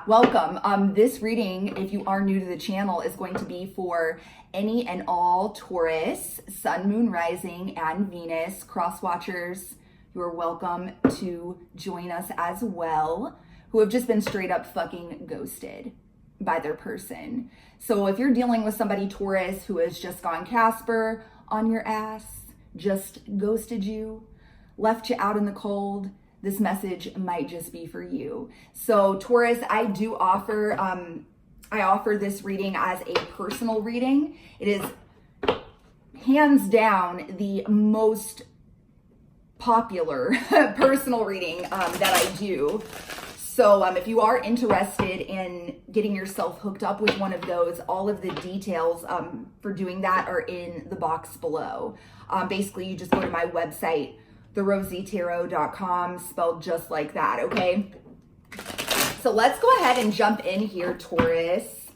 welcome. This reading, if you are new to the channel, is going to be for any and all Taurus, Sun, Moon, Rising, and Venus cross watchers. You are welcome to join us as well, who have just been straight up fucking ghosted by their person. So if you're dealing with somebody, Taurus, who has just gone Casper on your ass, just ghosted you, left you out in the cold, this message might just be for you. So Taurus, I do offer, I offer this reading as a personal reading. It is hands down the most popular personal reading that I do. So if you are interested in getting yourself hooked up with one of those, all of the details for doing that are in the box below. Basically, you just go to my website, therosytarot.com, spelled just like that, okay? So let's go ahead and jump in here, Taurus.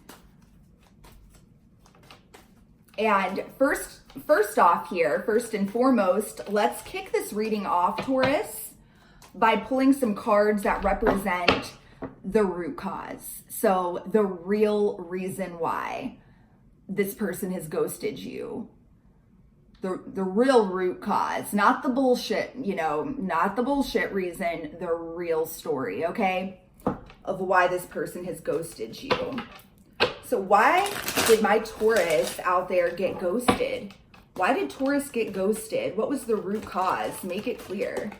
And first off here, first and foremost, let's kick this reading off, Taurus, by pulling some cards that represent the root cause. So the real reason why this person has ghosted you. The real root cause, not the bullshit, not the bullshit reason, the real story, okay, of why this person has ghosted you. So why did my Taurus out there get ghosted? Why did Taurus get ghosted? What was the root cause? Make it clear.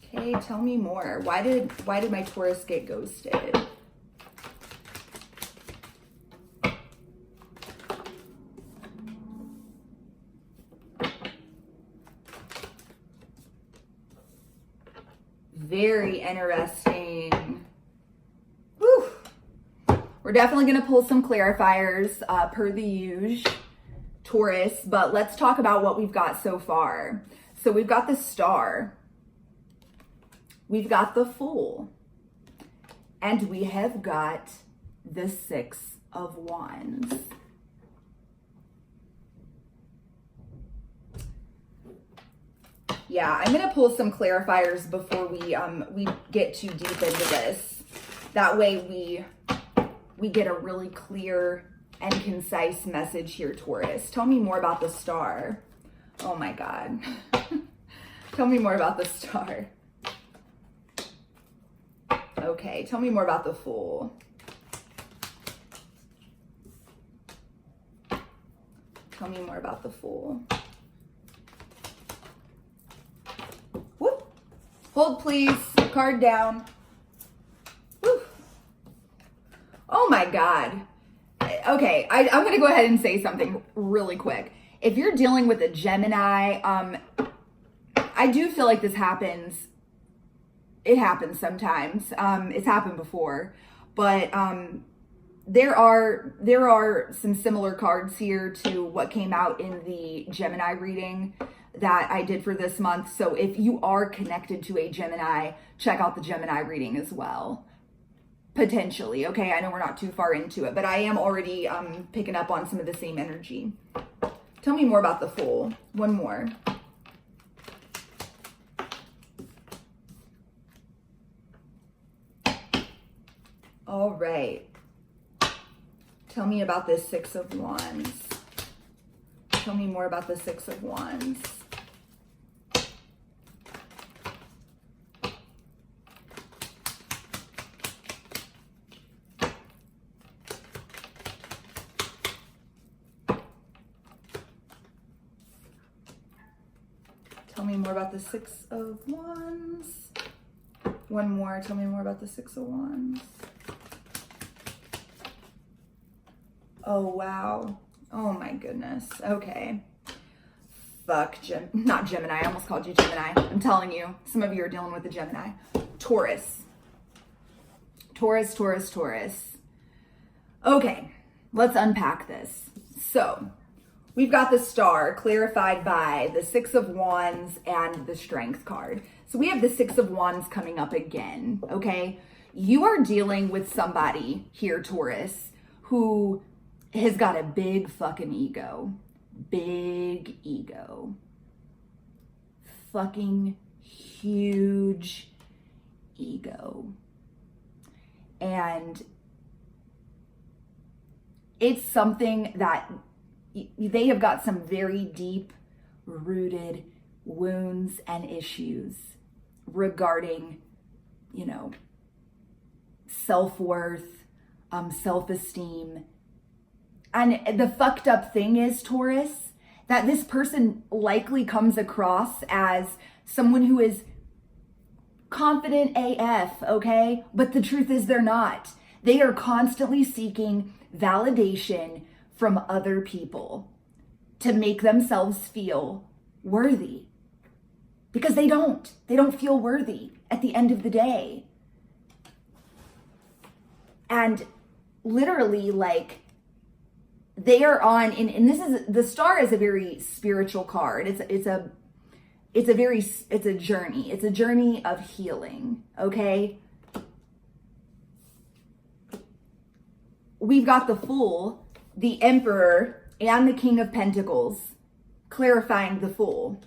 Okay, tell me more. Why did my Taurus get ghosted? Very interesting. Whew. We're definitely going to pull some clarifiers per the usual, Taurus, but let's talk about what we've got so far. So we've got the Star, we've got the Fool, and we have got the Six of Wands. Yeah, I'm going to pull some clarifiers before we get too deep into this. That way we get a really clear and concise message here, Taurus. Tell me more about the Star. Oh my God. Tell me more about the Star. Okay, tell me more about the Fool. Tell me more about the Fool. Hold, please. Card down. Whew. Oh my God. Okay, I'm going to go ahead and say something really quick. If you're dealing with a Gemini, I do feel like this happens. It happens sometimes. It's happened before. But there are some similar cards here to what came out in the Gemini reading that I did for this month. So if you are connected to a Gemini, check out the Gemini reading as well. Potentially, okay? I know we're not too far into it, but I am already picking up on some of the same energy. Tell me more about the Fool. One more. All right. Tell me about this Six of Wands. Tell me more about the Six of Wands. Tell me more about the Six of Wands. One more. Tell me more about the Six of Wands. Oh, wow. Oh my goodness. Okay. Fuck, not Gemini. I almost called you Gemini. I'm telling you, some of you are dealing with the Gemini. Taurus. Taurus, Taurus, Taurus. Okay, let's unpack this. So, we've got the Star clarified by the Six of Wands and the Strength card. So we have the Six of Wands coming up again, okay? You are dealing with somebody here, Taurus, who has got a big fucking ego. Big ego. Fucking huge ego. And it's something that they have got some very deep rooted wounds and issues regarding, you know, self-worth, self-esteem. And the fucked up thing is, Taurus, that this person likely comes across as someone who is confident AF, okay? But the truth is they're not. They are constantly seeking validation from other people to make themselves feel worthy. Because they don't feel worthy at the end of the day. And literally, like, they are on, and this is, the star is a very spiritual card. It's a journey. It's a journey of healing, okay? We've got the Fool, the Emperor, and the King of Pentacles clarifying the Fool.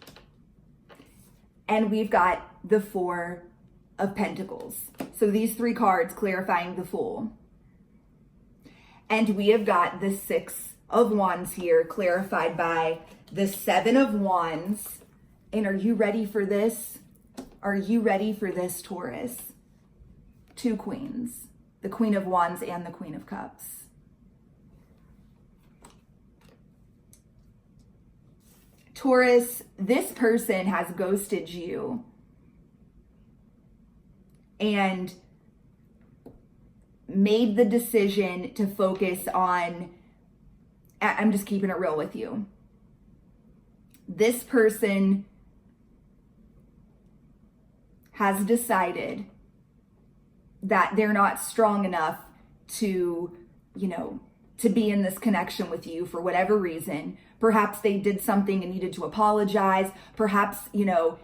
And we've got the Four of Pentacles. So these three cards clarifying the Fool. And we have got the Six of Wands here clarified by the Seven of Wands. And are you ready for this? Are you ready for this, Taurus? Two queens, the Queen of Wands and the Queen of Cups. Taurus, this person has ghosted you and made the decision to focus on, I'm just keeping it real with you. This person has decided that they're not strong enough to, you know, to be in this connection with you for whatever reason. Perhaps they did something and needed to apologize. Perhaps, you know,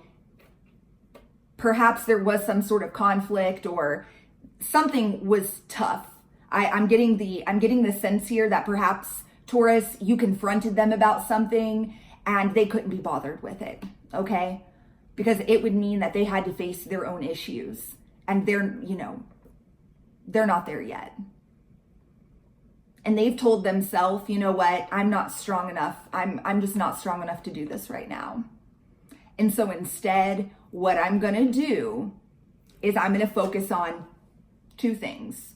perhaps there was some sort of conflict or something was tough. I'm getting the sense here that perhaps, Taurus, you confronted them about something and they couldn't be bothered with it, okay? Because it would mean that they had to face their own issues and they're not there yet. And they've told themselves, you know what, I'm not strong enough. I'm just not strong enough to do this right now. And so instead, what I'm going to do is I'm going to focus on two things.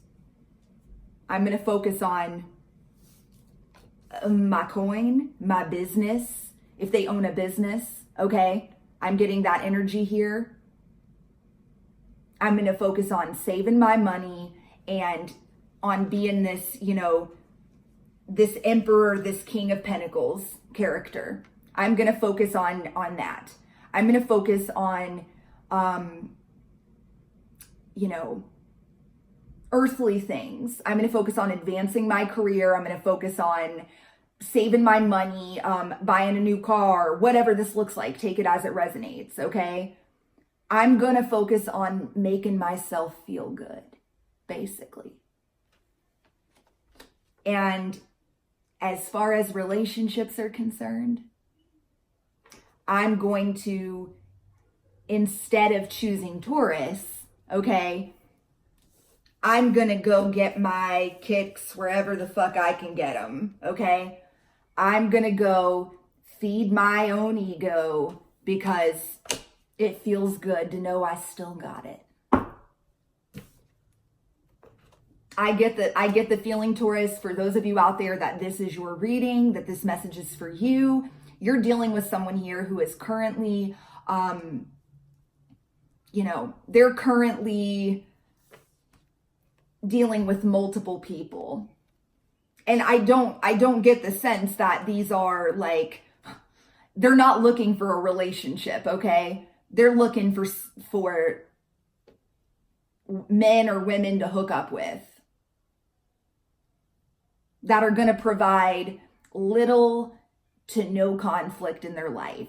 I'm going to focus on my coin, my business, if they own a business, okay? I'm getting that energy here. I'm going to focus on saving my money and on being this, you know, this Emperor, this King of Pentacles character. I'm going to focus on that. I'm going to focus on, you know, earthly things. I'm going to focus on advancing my career. I'm going to focus on saving my money, buying a new car, whatever this looks like. Take it as it resonates, okay? I'm going to focus on making myself feel good, basically. And as far as relationships are concerned, I'm going to, instead of choosing Taurus, okay, I'm going to go get my kicks wherever the fuck I can get them, okay? I'm going to go feed my own ego because it feels good to know I still got it. I get the feeling, Taurus, for those of you out there that this is your reading, that this message is for you. You're dealing with someone here who is currently, you know, they're currently dealing with multiple people. And I don't get the sense that these are like, they're not looking for a relationship, okay? They're looking for men or women to hook up with that are going to provide little to no conflict in their life.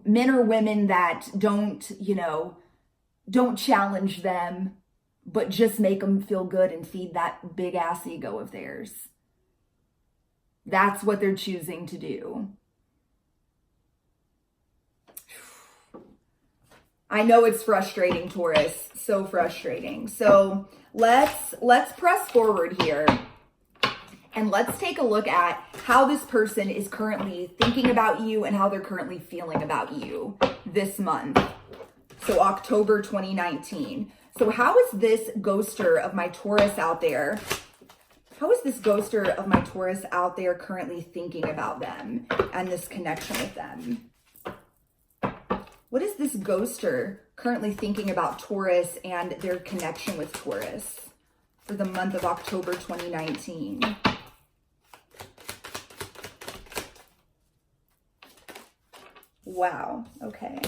Men or women that don't, you know, don't challenge them, but just make them feel good and feed that big ass ego of theirs. That's what they're choosing to do. I know it's frustrating, Taurus. So frustrating. So let's press forward here. And let's take a look at how this person is currently thinking about you and how they're currently feeling about you this month. So October 2019. So how is this ghoster of my Taurus out there? How is this ghoster of my Taurus out there currently thinking about them and this connection with them? What is this ghoster currently thinking about Taurus and their connection with Taurus for the month of October 2019? Wow. Okay.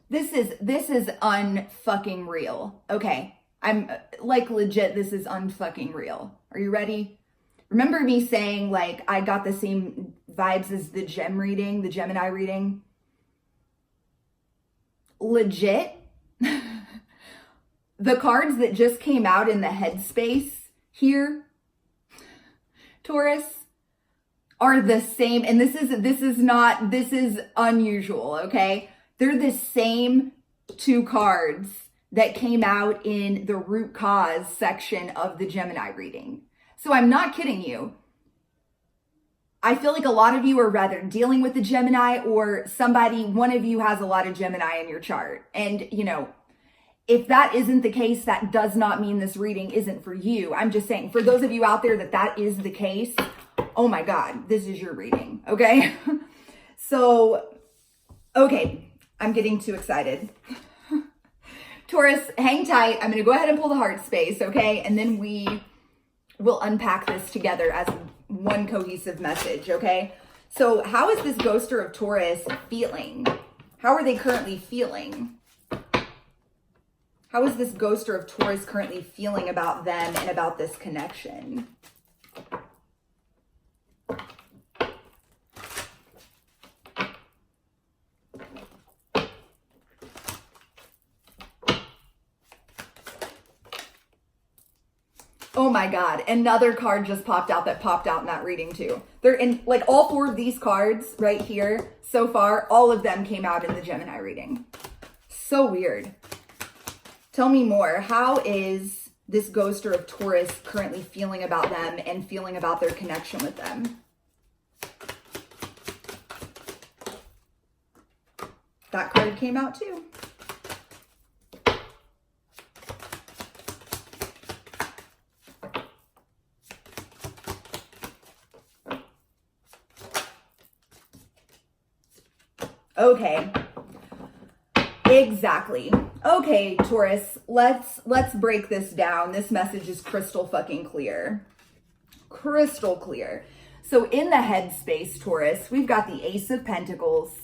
This is unfucking real. Okay. I'm like legit, this is unfucking real. Are you ready? Remember me saying like I got the same vibes as the gem reading, the Gemini reading? Legit. The cards that just came out in the headspace here, Taurus, are the same. And this is unusual, okay? They're the same two cards that came out in the root cause section of the Gemini reading. So I'm not kidding you. I feel like a lot of you are rather dealing with the Gemini, or one of you has a lot of Gemini in your chart. And, you know, if that isn't the case, that does not mean this reading isn't for you. I'm just saying, for those of you out there that is the case, oh my God, this is your reading, okay? So, okay, I'm getting too excited. Taurus, hang tight. I'm going to go ahead and pull the heart space, okay? And then we will unpack this together as one cohesive message, okay? So how is this ghoster of Taurus feeling? How are they currently feeling? How is this ghoster of Taurus currently feeling about them and about this connection? Oh my God, another card just popped out that popped out in that reading too. They're in, like, all four of these cards right here so far, all of them came out in the Gemini reading. So weird. Tell me more. How is this ghoster of Taurus currently feeling about them and feeling about their connection with them? That card came out too. Okay. Exactly. Okay, Taurus, let's break this down. This message is crystal fucking clear. Crystal clear. So in the headspace, Taurus, we've got the Ace of Pentacles,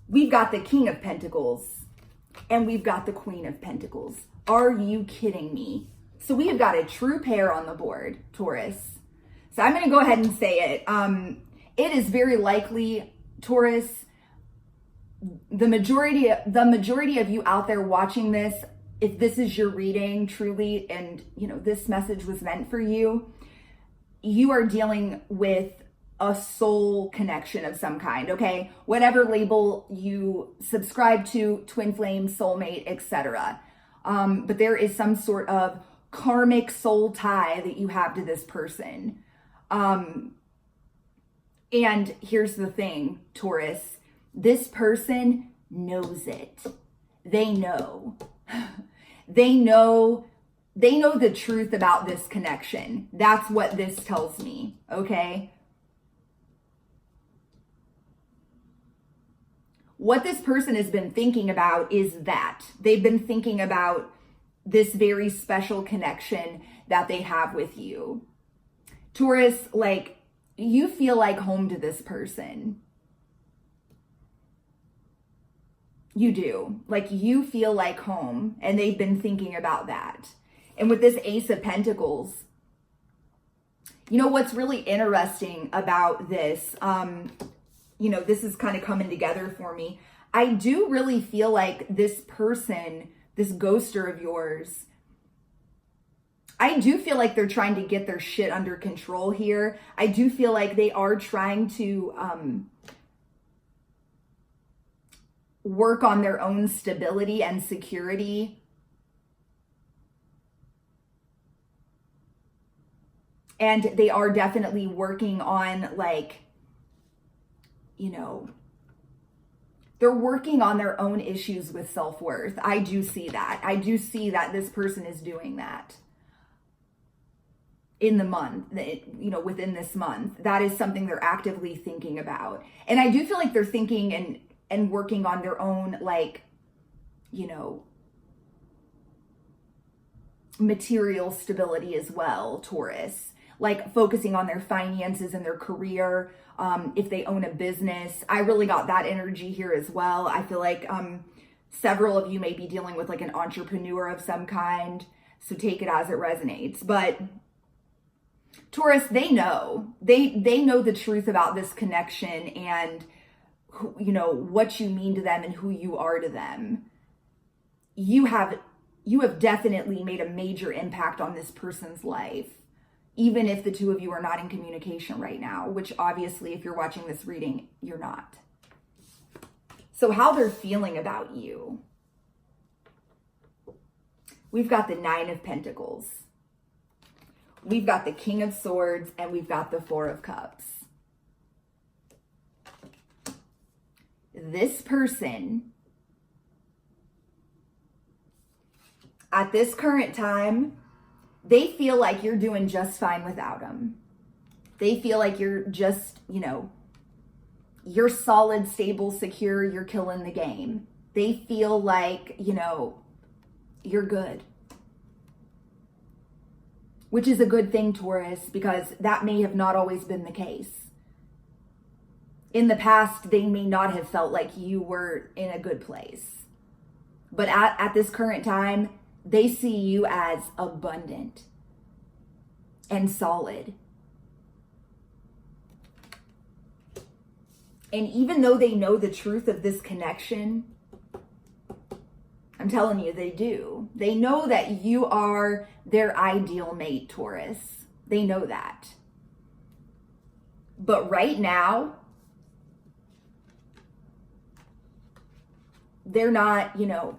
we've got the King of Pentacles, and we've got the Queen of Pentacles. Are you kidding me? So we have got a true pair on the board, Taurus. So I'm going to go ahead and say it. It is very likely, Taurus, the majority of you out there watching this, if this is your reading truly, and you know this message was meant for you, you are dealing with a soul connection of some kind, okay? Whatever label you subscribe to, twin flame, soulmate, etc. But there is some sort of karmic soul tie that you have to this person. And here's the thing, Taurus. This person knows it. They know. They know the truth about this connection. That's what this tells me, okay? What this person has been thinking about is that they've been thinking about this very special connection that they have with you. Taurus, like, you feel like home to this person. You do. Like, you feel like home, and they've been thinking about that. And with this Ace of Pentacles, you know what's really interesting about this, you know, this is kind of coming together for me. I do really feel like this person, this ghoster of yours, I do feel like they're trying to get their shit under control here. I do feel like they are trying to work on their own stability and security. And they are definitely working on, like, you know, they're working on their own issues with self-worth. I do see that. I do see that this person is doing that in the month, you know, within this month. That is something they're actively thinking about. And I do feel like they're thinking and working on their own, like, you know, material stability as well, Taurus. Like focusing on their finances and their career. If they own a business, I really got that energy here as well. I feel like several of you may be dealing with like an entrepreneur of some kind. So take it as it resonates. But Taurus, they know the truth about this connection and who, you know, what you mean to them and who you are to them. You have definitely made a major impact on this person's life, even if the two of you are not in communication right now, which obviously if you're watching this reading, you're not. So how they're feeling about you. We've got the Nine of Pentacles. We've got the King of Swords, and we've got the Four of Cups. This person, at this current time, they feel like you're doing just fine without them. They feel like you're just, you know, you're solid, stable, secure, you're killing the game. They feel like, you know, you're good. Which is a good thing, Taurus, because that may have not always been the case. In the past, they may not have felt like you were in a good place. But at this current time, they see you as abundant and solid. And even though they know the truth of this connection, I'm telling you, they do. They know that you are their ideal mate, Taurus. They know that. But right now, they're not, you know,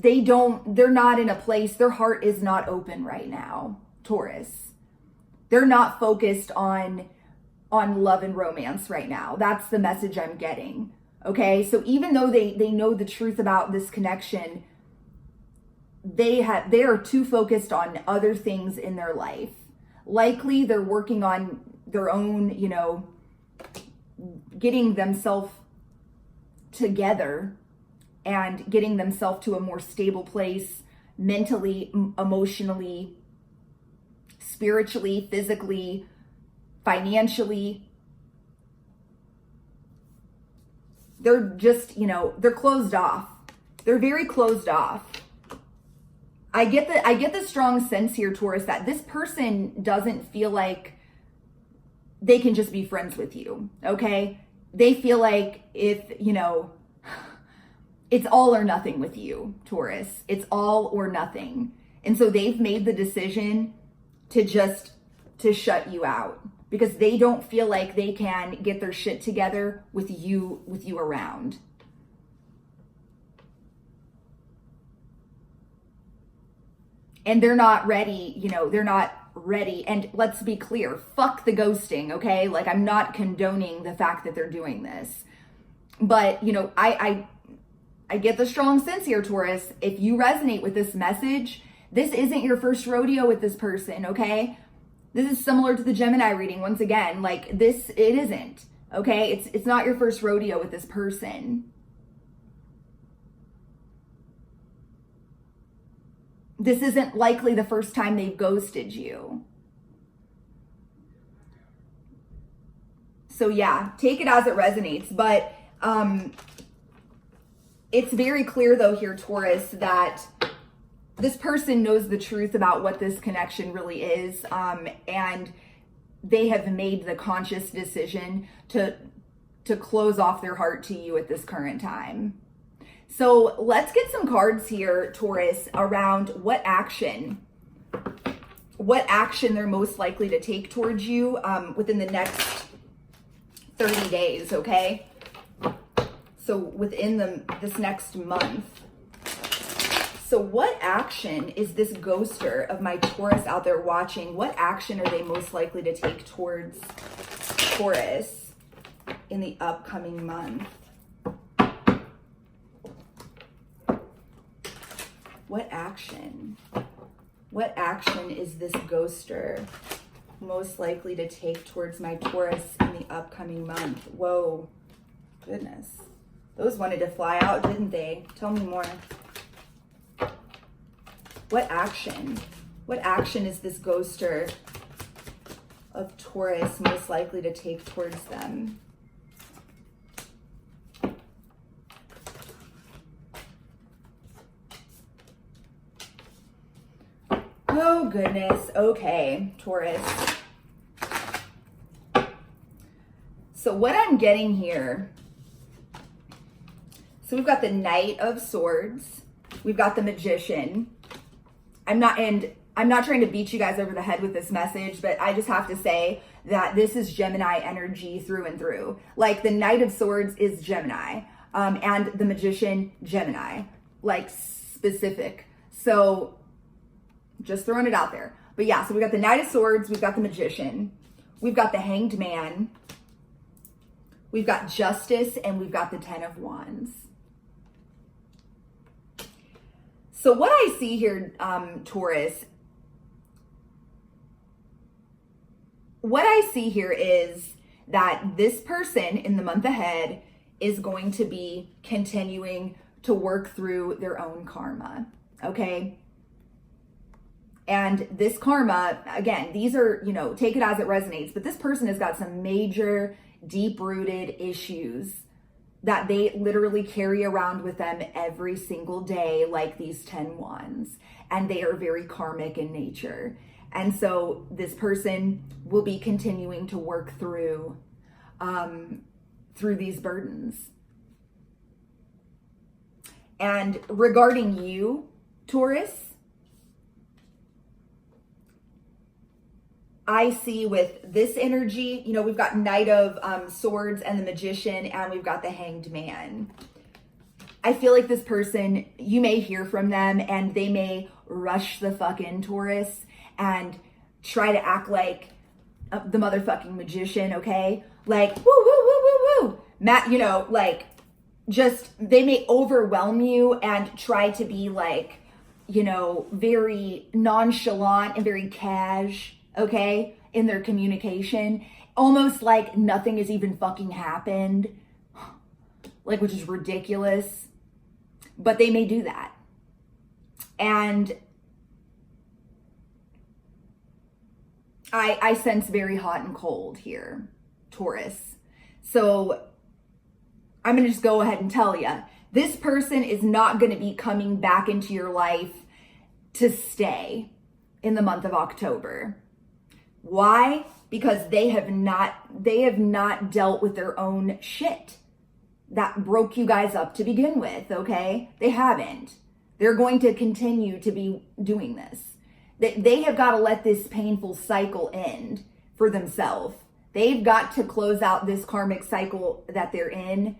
they're not in a place, their heart is not open right now, Taurus. They're not focused on love and romance right now. That's the message I'm getting. Okay, so even though they know the truth about this connection, they are too focused on other things in their life. Likely they're working on their own, you know, getting themselves together and getting themselves to a more stable place mentally, emotionally, spiritually, physically, financially. They're just, you know, they're closed off. They're very closed off. I get the strong sense here, Taurus, that this person doesn't feel like they can just be friends with you, okay? They feel like if, you know, it's all or nothing with you, Taurus. It's all or nothing. And so they've made the decision to shut you out because they don't feel like they can get their shit together with you around. And they're not ready, you know, they're not ready. And let's be clear, fuck the ghosting, okay? Like, I'm not condoning the fact that they're doing this. But, you know, I get the strong sense here, Taurus. If you resonate with this message, this isn't your first rodeo with this person, okay? This is similar to the Gemini reading. Once again, like this, it isn't, okay? It's not your first rodeo with this person. This isn't likely the first time they've ghosted you. So yeah, take it as it resonates. But it's very clear though here, Taurus, that this person knows the truth about what this connection really is. And they have made the conscious decision to close off their heart to you at this current time. So let's get some cards here, Taurus, around what action what action they're most likely to take towards you within the next 30 days, okay? So within this next month. So what action is this ghoster of my Taurus out there watching? What action are they most likely to take towards Taurus in the upcoming month? What action? What action is this ghoster most likely to take towards my Taurus in the upcoming month? Whoa, goodness. Those wanted to fly out, didn't they? Tell me more. What action? What action is this ghoster of Taurus most likely to take towards them? Oh goodness. Okay, Taurus. So what I'm getting here, so we've got the Knight of Swords, we've got the Magician. I'm not trying to beat you guys over the head with this message, but I just have to say that this is Gemini energy through and through. Like the Knight of Swords is Gemini, and the Magician, Gemini, like specific. So just throwing it out there. But yeah, so we got the Knight of Swords, we've got the Magician, we've got the Hanged Man, we've got Justice, and we've got the Ten of Wands. So what I see here, Taurus, what I see here is that this person in the month ahead is going to be continuing to work through their own karma, okay? And this karma, again, these are, you know, take it as it resonates, but this person has got some major deep-rooted issues that they literally carry around with them every single day, like these 10 wands, and they are very karmic in nature. And so this person will be continuing to work through these burdens. And regarding you, Taurus, I see with this energy, you know, we've got Knight of Swords and the Magician, and we've got the Hanged Man. I feel like this person, you may hear from them and they may rush the fuck in, Taurus, and try to act like the motherfucking magician, okay? Like, woo, woo, woo, woo, woo. Matt, you know, like, just, they may overwhelm you and try to be like, you know, very nonchalant and very cash, okay, in their communication, almost like nothing has even fucking happened, like, which is ridiculous, but they may do that. And I sense very hot and cold here, Taurus. So I'm going to just go ahead and tell you, this person is not going to be coming back into your life to stay in the month of October. Why? Because they have not dealt with their own shit that broke you guys up to begin with, okay? They haven't. They're going to continue to be doing this. They have got to let this painful cycle end for themselves. They've got to close out this karmic cycle that they're in.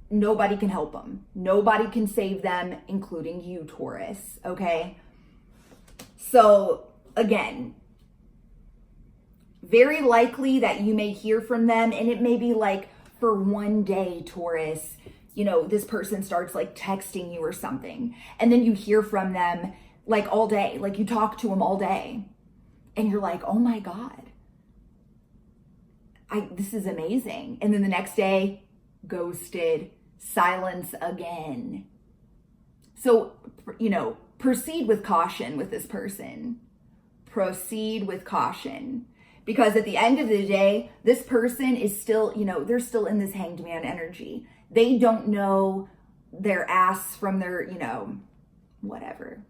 Nobody can help them. Nobody can save them, including you, Taurus, okay? So, again, very likely that you may hear from them, and it may be like for one day, Taurus, you know, this person starts like texting you or something, and then you hear from them like all day, like you talk to them all day, and you're like, oh my God, this is amazing. And then the next day, ghosted, silence again. So, you know, proceed with caution with this person. Proceed with caution. Because at the end of the day, this person is still, you know, they're still in this Hanged Man energy. They don't know their ass from their, you know, whatever.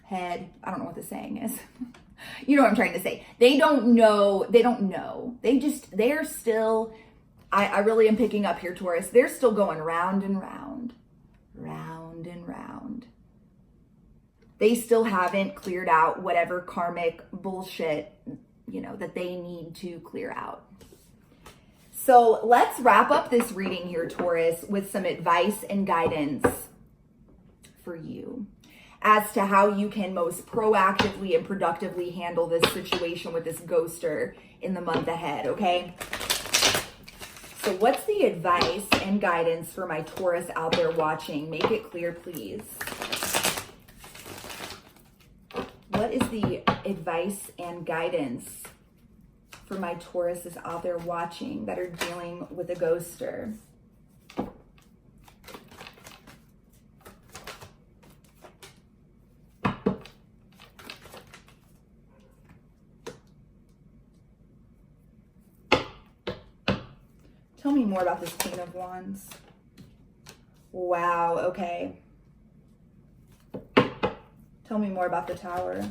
Head. I don't know what the saying is. You know what I'm trying to say. They don't know. They're still, I really am picking up here, Taurus. They're still going round and round. Round and round. They still haven't cleared out whatever karmic bullshit, you know, that they need to clear out. So let's wrap up this reading here, Taurus, with some advice and guidance for you as to how you can most proactively and productively handle this situation with this ghoster in the month ahead, okay? So what's the advice and guidance for my Taurus out there watching? Make it clear, please. What is the advice and guidance for my Tauruses out there watching that are dealing with a ghoster? Tell me more about this Queen of Wands. Wow, okay. Tell me more about the Tower.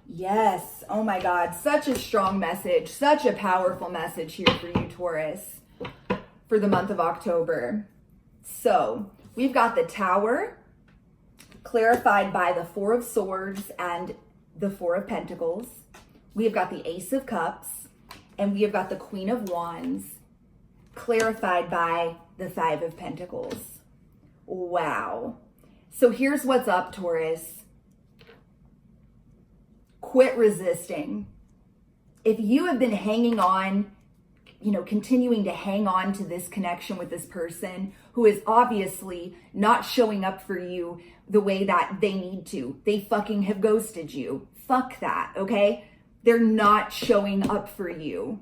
Yes, oh my God, such a strong message, such a powerful message here for you, Taurus, for the month of October. So we've got the Tower, clarified by the Four of Swords and the Four of Pentacles. We have got the Ace of Cups, and we have got the Queen of Wands, clarified by the Five of Pentacles. Wow. So here's what's up, Taurus. Quit resisting. If you have been hanging on, you know, continuing to hang on to this connection with this person who is obviously not showing up for you the way that they need to, they fucking have ghosted you. Fuck that, okay? They're not showing up for you.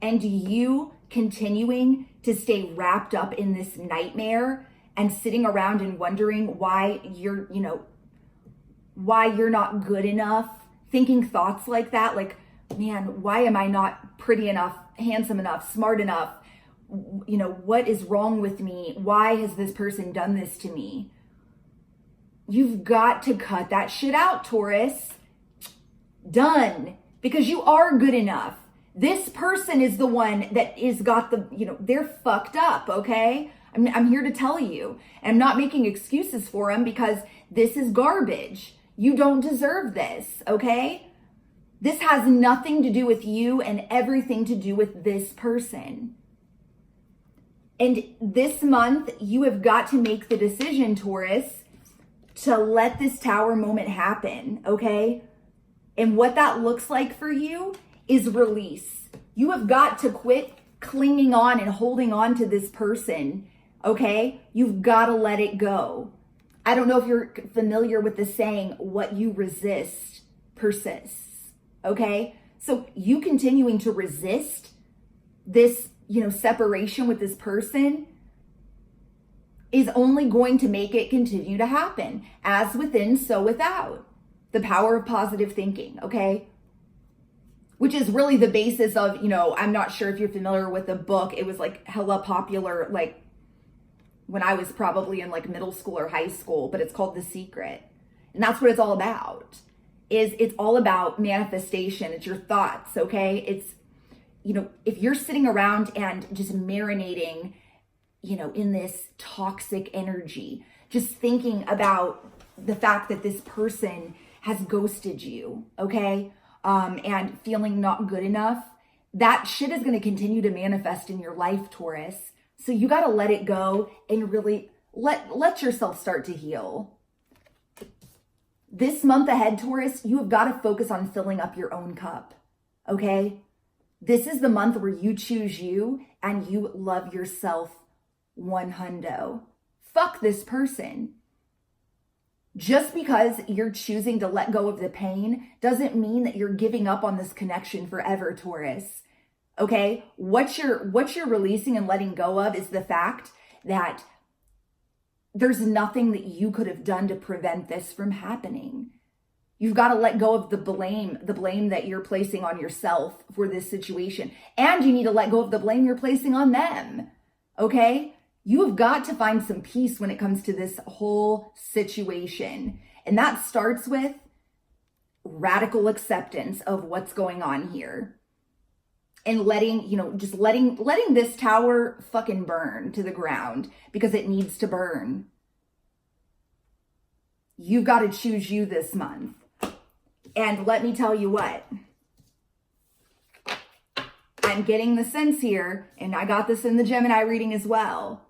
And you continuing to stay wrapped up in this nightmare and sitting around and wondering why you're, you know, why you're not good enough, thinking thoughts like that, like, man, why am I not pretty enough, handsome enough, smart enough? You know, what is wrong with me? Why has this person done this to me? You've got to cut that shit out, Taurus. Done. Because you are good enough. This person is the one that is got the, you know, they're fucked up, okay? I'm here to tell you. And I'm not making excuses for them because this is garbage. You don't deserve this, okay? This has nothing to do with you and everything to do with this person. And this month, you have got to make the decision, Taurus, to let this Tower moment happen, okay? And what that looks like for you is release. You have got to quit clinging on and holding on to this person, okay? You've got to let it go. I don't know if you're familiar with the saying, what you resist persists, okay? So you continuing to resist this, you know, separation with this person is only going to make it continue to happen. As within, so without. The power of positive thinking, okay? Which is really the basis of, you know, I'm not sure if you're familiar with the book. It was like hella popular, like when I was probably in like middle school or high school, but it's called The Secret. And that's what it's all about. It's all about manifestation. It's your thoughts, okay? It's, you know, if you're sitting around and just marinating, you know, in this toxic energy, just thinking about the fact that this person has ghosted you, okay? And feeling not good enough, that shit is going to continue to manifest in your life, Taurus. So you got to let it go and really let yourself start to heal. This month ahead, Taurus, you have got to focus on filling up your own cup, okay? This is the month where you choose you and you love yourself 100. Fuck this person. Just because you're choosing to let go of the pain doesn't mean that you're giving up on this connection forever, Taurus. Okay? What you're releasing and letting go of is the fact that there's nothing that you could have done to prevent this from happening. You've got to let go of the blame that you're placing on yourself for this situation. And you need to let go of the blame you're placing on them. Okay? You have got to find some peace when it comes to this whole situation. And that starts with radical acceptance of what's going on here. and letting, just letting this tower fucking burn to the ground because it needs to burn. You've got to choose you this month. And let me tell you what, I'm getting the sense here, and I got this in the Gemini reading as well.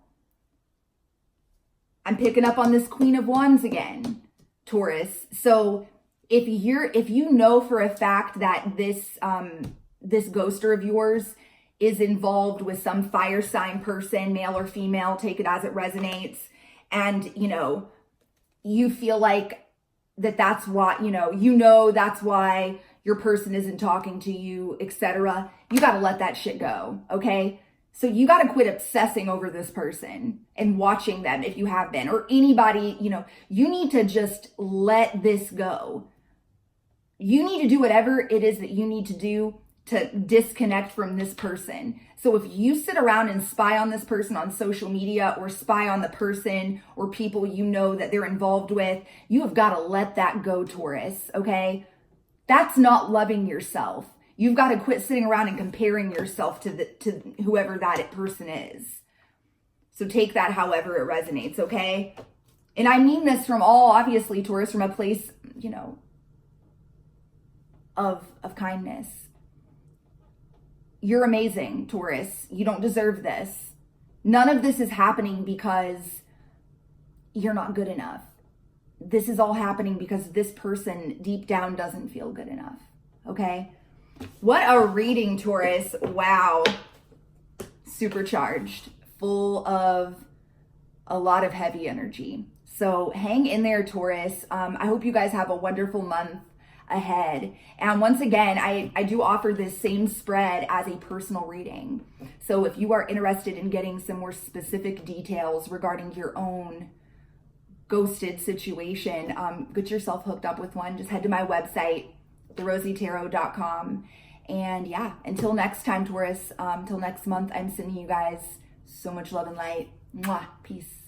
I'm picking up on this Queen of Wands again, Taurus. So if you know for a fact that this ghoster of yours is involved with some fire sign person, male or female, take it as it resonates, and you feel like that's why, that's why your person isn't talking to you, etc. You got to let that shit go, okay? So you got to quit obsessing over this person and watching them if you have been, or anybody, you need to just let this go. You need to do whatever it is that you need to do to disconnect from this person. So if you sit around and spy on this person on social media, or spy on the person or people that they're involved with, you have got to let that go, Taurus, okay? That's not loving yourself. You've got to quit sitting around and comparing yourself to whoever that person is. So take that however it resonates, okay? And I mean this obviously, Taurus, from a place, of kindness. You're amazing, Taurus. You don't deserve this. None of this is happening because you're not good enough. This is all happening because this person deep down doesn't feel good enough. Okay? What a reading, Taurus. Wow. Supercharged. Full of a lot of heavy energy. So hang in there, Taurus. I hope you guys have a wonderful month ahead. And once again, I do offer this same spread as a personal reading. So if you are interested in getting some more specific details regarding your own ghosted situation, get yourself hooked up with one. Just head to my website, therosytarot.com. And yeah, until next time, Taurus, until next month, I'm sending you guys so much love and light. Mwah. Peace.